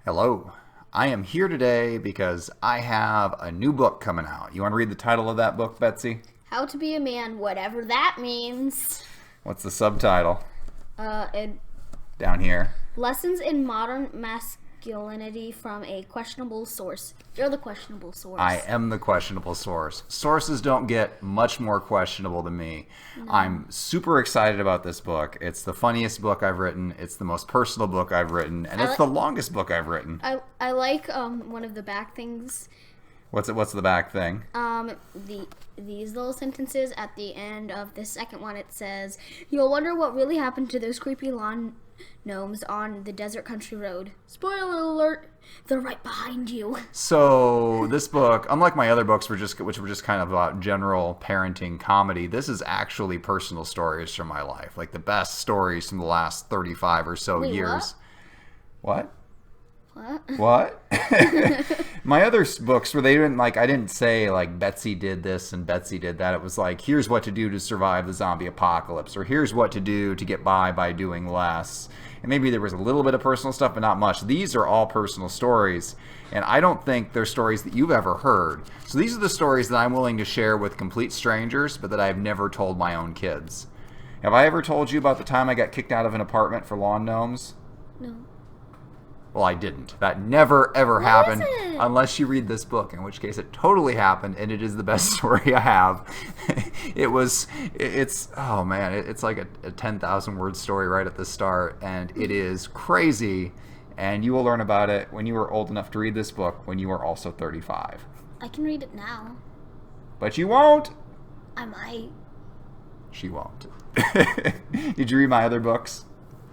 Hello. I am here today because I have a new book coming out. You want to read the title of that book, Betsy? How to be a man, whatever that means. What's the subtitle? And Down here. lessons in modern masculinity from a questionable source. You're the questionable source. I am the questionable source. Sources don't get much more questionable than me. No. I'm super excited about this book. It's the funniest book I've written. It's the most personal book I've written, and it's the longest book I've written. I like one of the back things. What's the back thing? These little sentences at the end of the second one. It says, "You'll wonder what really happened to those creepy lawn gnomes on the desert country road. Spoiler alert, they're right behind you." So this book, unlike my other books, which were just kind of about general parenting comedy, this is actually personal stories from my life, like the best stories from the last 35 or so years. What? What? My other books where they didn't I didn't say like Betsy did this and Betsy did that. It was like, here's what to do to survive the zombie apocalypse, or here's what to do to get by doing less. And maybe there was a little bit of personal stuff, but not much. These are all personal stories, and I don't think they're stories that you've ever heard. So these are the stories that I'm willing to share with complete strangers, but that I've never told my own kids. Have I ever told you about the time I got kicked out of an apartment for lawn gnomes? No. Well, I didn't. That never, ever happened is it? Unless you read this book, in which case it totally happened, and it is the best story I have. Oh man, it's like a 10,000 word story right at the start, and it is crazy, and you will learn about it when you are old enough to read this book, when you are also 35. I can read it now. But you won't. I might. She won't. Did you read my other books?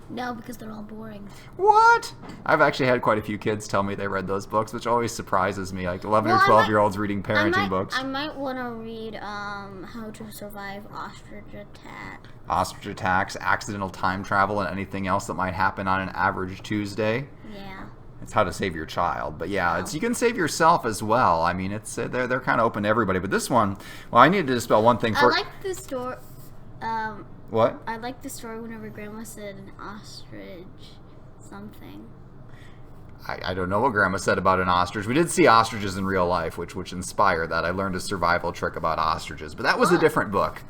No, because they're all boring. What? I've actually had quite a few kids tell me they read those books, which always surprises me. Like 11 or 12-year-olds reading parenting books. I might want to read How to Survive Ostrich Attack. Ostrich attacks, accidental time travel, and anything else that might happen on an average Tuesday. Yeah. It's how to save your child. But yeah, you can save yourself as well. I mean, they're kind of open to everybody. But this one, well, I needed to spell one thing first. I like the story. What? I like the story whenever Grandma said an ostrich something. I don't know what Grandma said about an ostrich. We did see ostriches in real life, which inspired that. I learned a survival trick about ostriches. But that was a different book.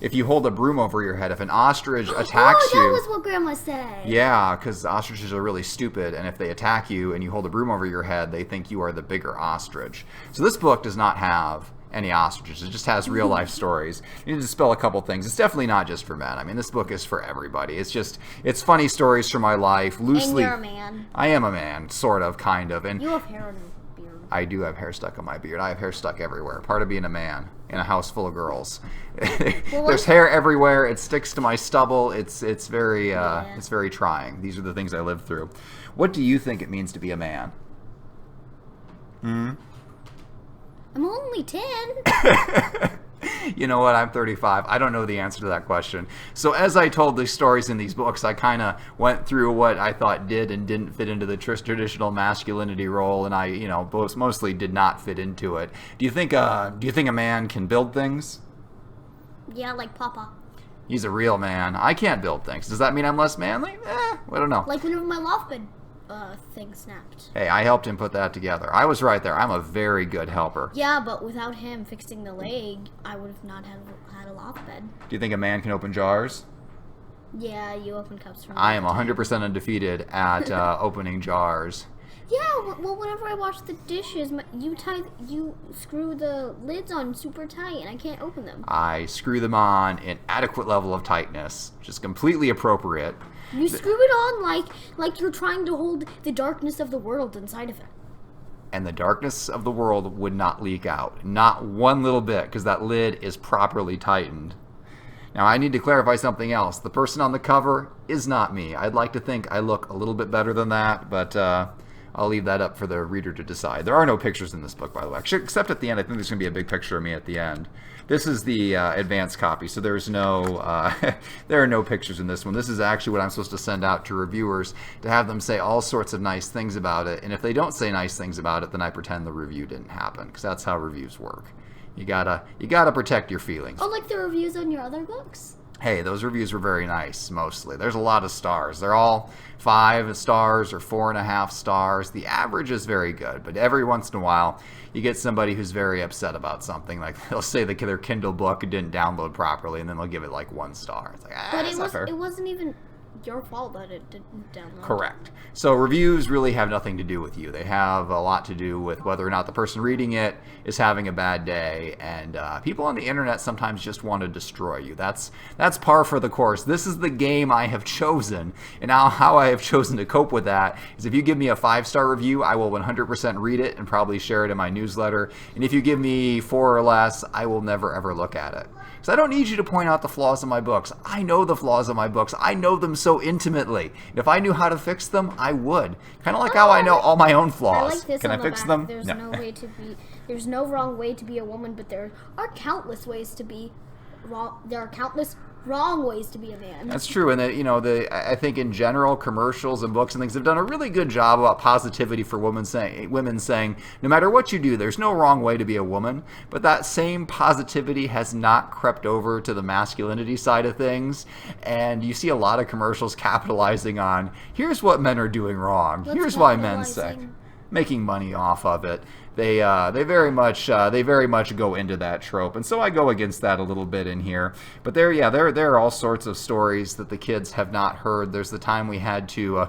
If you hold a broom over your head, if an ostrich attacks you... Oh, that was what Grandma said. Yeah, because ostriches are really stupid, and if they attack you and you hold a broom over your head, they think you are the bigger ostrich. So this book does not have any ostriches. It just has real life stories. You need to spell a couple things. It's definitely not just for men. I mean, this book is for everybody. It's funny stories from my life. Loosely. And you're a man. I am a man, sort of, kind of. And you have hair on your beard. I do have hair stuck on my beard. I have hair stuck everywhere. Part of being a man in a house full of girls. There's hair everywhere. It sticks to my stubble. It's very trying. These are the things I live through. What do you think it means to be a man? I'm only 10. You know what? I'm 35. I don't know the answer to that question. So as I told these stories in these books, I kind of went through what I thought did and didn't fit into the traditional masculinity role, and I, mostly did not fit into it. Do you think a man can build things? Yeah, like Papa. He's a real man. I can't build things. Does that mean I'm less manly? I don't know. Like whenever my loft bed thing snapped. Hey, I helped him put that together. I was right there. I'm a very good helper. Yeah, but without him fixing the leg, I would have not had a loft bed. Do you think a man can open jars? Yeah, you open cups from I am 100% undefeated at opening jars. Yeah, well, whenever I wash the dishes, you screw the lids on super tight, and I can't open them. I screw them on in adequate level of tightness, which is completely appropriate. You screw it on like you're trying to hold the darkness of the world inside of it. And the darkness of the world would not leak out. Not one little bit, because that lid is properly tightened. Now, I need to clarify something else. The person on the cover is not me. I'd like to think I look a little bit better than that, but I'll leave that up for the reader to decide. There are no pictures in this book, by the way. Except at the end. I think there's going to be a big picture of me at the end. This is the advanced copy, so there's no there are no pictures in this one. This is actually what I'm supposed to send out to reviewers to have them say all sorts of nice things about it. And if they don't say nice things about it, then I pretend the review didn't happen, because that's how reviews work. You gotta protect your feelings. Oh, like the reviews on your other books? hey, those reviews were very nice, mostly. There's a lot of stars. They're all 5 stars or 4.5 stars. The average is very good, but every once in a while, you get somebody who's very upset about something. Like, they'll say that their Kindle book didn't download properly, and then they'll give it, like, 1 star. It's like, But that's not fair. it wasn't even your fault that it didn't download. Correct. So reviews really have nothing to do with you. They have a lot to do with whether or not the person reading it is having a bad day. And people on the internet sometimes just want to destroy you. That's par for the course. This is the game I have chosen. And now how I have chosen to cope with that is if you give me a 5-star review, I will 100% read it and probably share it in my newsletter. And if you give me 4 or less, I will never ever look at it. Because I don't need you to point out the flaws of my books. I know the flaws of my books. I know them so intimately. And if I knew how to fix them, I would. Kind of like how I know all my own flaws. I like this. Can I fix them? There's there's no wrong way to be a woman, but there are countless ways to be wrong. There are countless wrong ways to be a man. That's true, and I think in general, commercials and books and things have done a really good job about positivity for women saying, no matter what you do, there's no wrong way to be a woman. But that same positivity has not crept over to the masculinity side of things, and you see a lot of commercials capitalizing on, here's what men are doing wrong. Here's why men suck, making money off of it. They very much go into that trope, and so I go against that a little bit in here. But there are all sorts of stories that the kids have not heard. There's the time we had to,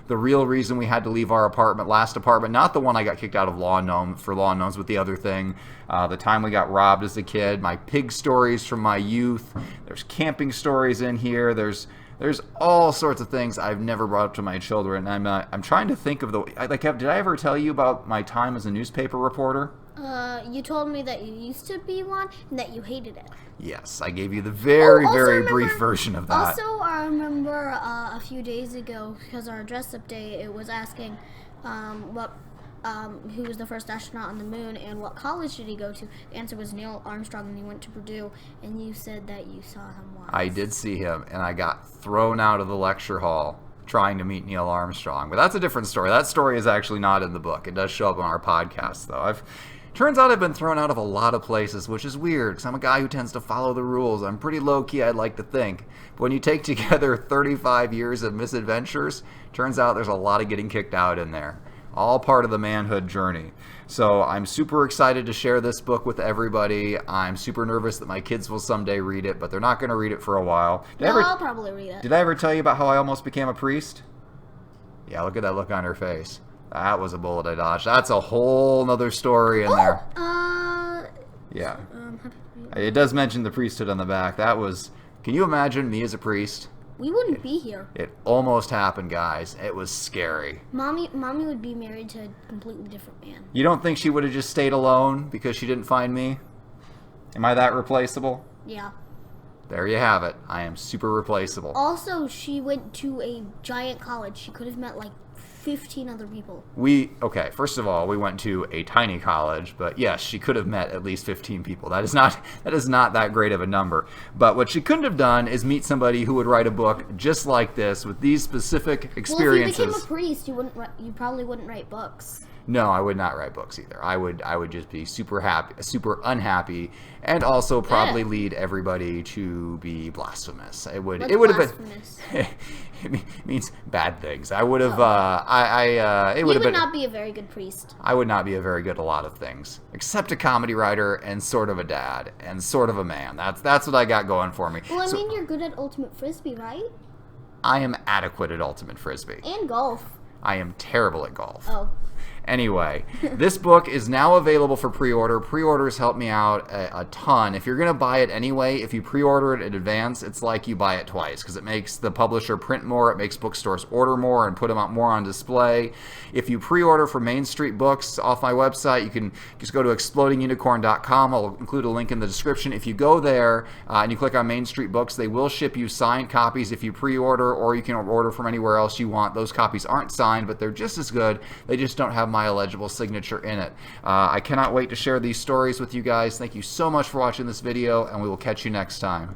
the real reason we had to leave our last apartment, not the one I got kicked out of for Law and Gnomes, but the other thing. The time we got robbed as a kid, my pig stories from my youth. There's camping stories in here. There's all sorts of things I've never brought up to my children. I'm trying to think of did I ever tell you about my time as a newspaper reporter? You told me that you used to be one and that you hated it. Yes, I gave you the very brief version of that. Also, I remember a few days ago, because our dress-up day, it was asking who was the first astronaut on the moon and what college did he go to. The answer was Neil Armstrong, and he went to Purdue, and you said that you saw him once. I did see him, and I got thrown out of the lecture hall trying to meet Neil Armstrong. But that's a different story. That story is actually not in the book. It does show up on our podcast, though. Turns out I've been thrown out of a lot of places, which is weird, because I'm a guy who tends to follow the rules. I'm pretty low-key, I'd like to think. But when you take together 35 years of misadventures, turns out there's a lot of getting kicked out in there. All part of the manhood journey. So I'm super excited to share this book with everybody. I'm super nervous that my kids will someday read it, but they're not going to read it for a while. I'll probably read it. Did I ever tell you about how I almost became a priest? Yeah, look at that look on her face. That was a bullet I dodged. That's a whole nother story in there. Yeah. It does mention the priesthood on the back. Can you imagine me as a priest? We wouldn't be here. It almost happened, guys. It was scary. Mommy would be married to a completely different man. You don't think she would have just stayed alone because she didn't find me? Am I that replaceable? Yeah. There you have it. I am super replaceable. Also, she went to a giant college. She could have met like 15 other people. First of all, we went to a tiny college, but yes, she could have met at least 15 people. That is not that great of a number. But what she couldn't have done is meet somebody who would write a book just like this with these specific experiences. Well, if you became a priest, you probably wouldn't write books. No, I would not write books either. I would just be super unhappy, and also probably lead everybody to be blasphemous. It would have been. It means bad things. I would have. It would have been. You would not be a very good priest. I would not be a very good at a lot of things, except a comedy writer and sort of a dad and sort of a man. That's what I got going for me. Well, you're good at ultimate frisbee, right? I am adequate at ultimate frisbee. And golf. I am terrible at golf. Oh. Anyway, this book is now available for pre-order. Pre-orders help me out a ton. If you're going to buy it anyway, if you pre-order it in advance, it's like you buy it twice because it makes the publisher print more, it makes bookstores order more and put them out more on display. If you pre-order from Main Street Books off my website, you can just go to explodingunicorn.com. I'll include a link in the description. If you go there and you click on Main Street Books, they will ship you signed copies if you pre-order, or you can order from anywhere else you want. Those copies aren't signed, but they're just as good. They just don't have my illegible signature in it. I cannot wait to share these stories with you guys. Thank you so much for watching this video, and we will catch you next time.